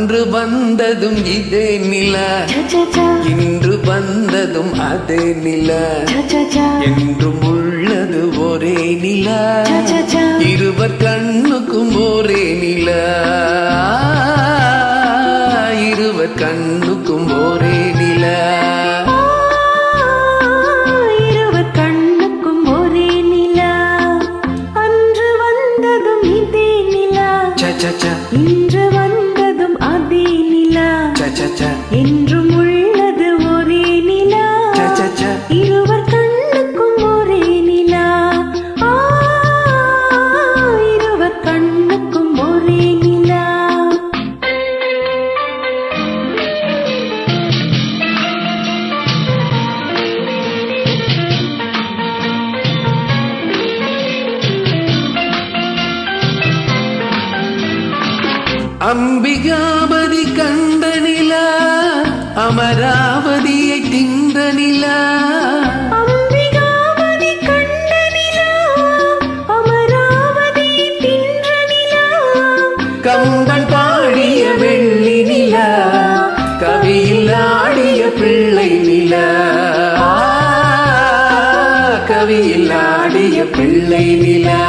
அன்று வந்ததும் இதே நிலா, இன்று வந்ததும் அதே நிலா, என்றும் உள்ளது ஒரே நிலா, இருவர் கண்ணுக்கும் ஒரே நிலா, இருவர் கண்ணுக்கும் ஒரே நிலா. இன்று வந்ததும் அதே நிலா, என்றும் உள்ளது ஒரே நிலா, இருவர் கண்ணுக்கும் ஒரே நிலா, இருவர் கண்ணுக்கும் ஒரே நிலா. அம்பிகாபதி கண்ட நிலா, அமராவதியை தின்ற நிலா, அம்பிகாபதி கண்ட நிலா, அமராவதியை தின்ற நிலா, கம்பன் பாடிய வெள்ளி நிலா, கவியில் ஆடிய பிள்ளை நிலா, கவியில் ஆடிய பிள்ளை நிலா.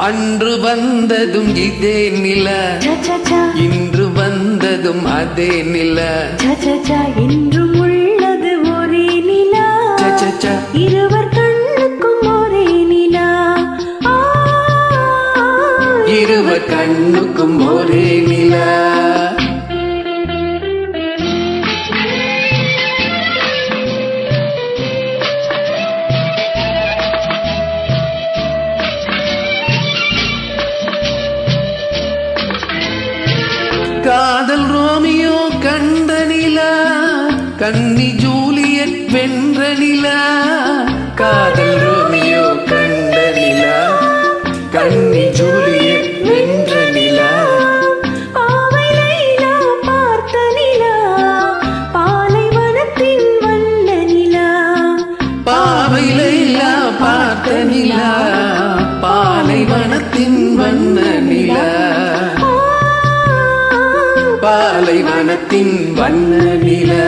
அன்று வந்ததும் இதே நிலா, இன்று வந்ததும் அதே நிலா, என்றும் உள்ளது ஒரே நிலா, இருவர் கண்ணுக்கும் ஒரே நிலா, இருவர் கண்ணுக்கும் ஒரே நிலா. காதல் ரோமியோ கண்ட நிலா, கன்னி ஜூலியட் வென்ற நிலா, காதல் ரோமியோ கண்ட நிலா, கன்னி ஜூலியட் வென்ற நிலா, பாவை லைலா பார்த்த நிலா, பாலைவனத்தின் வண்ண நிலா, பாவை லைலா பார்த்த நிலா, பாலைவனத்தின் வண்ண நிலா, பாலைவனத்தின் வண்ண நிலா.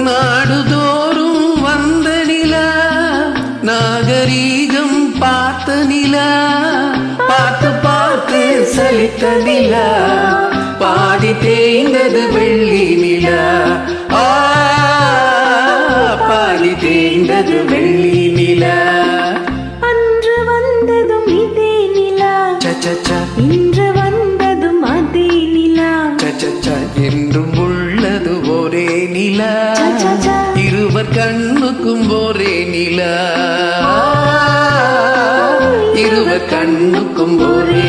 நாடுதோறும் வந்த நிலா, நாகரீகம் பார்த்த நிலா, பார்த்து பார்த்து சலித்த நிலா, பாதி தேய்ந்தது வெள்ளி நிலா, பாதி தேய்ந்தது வெள்ளி நிலா. அன்று வந்ததும் இதே நிலா, இன்று வந்ததும் அதே நிலா, என்றும் உள்ளது ஒரே நிலா, இருவர் கண்ணுக்கும் ஒரே நிலா, இருவர் கண்ணுக்கும் ஒரே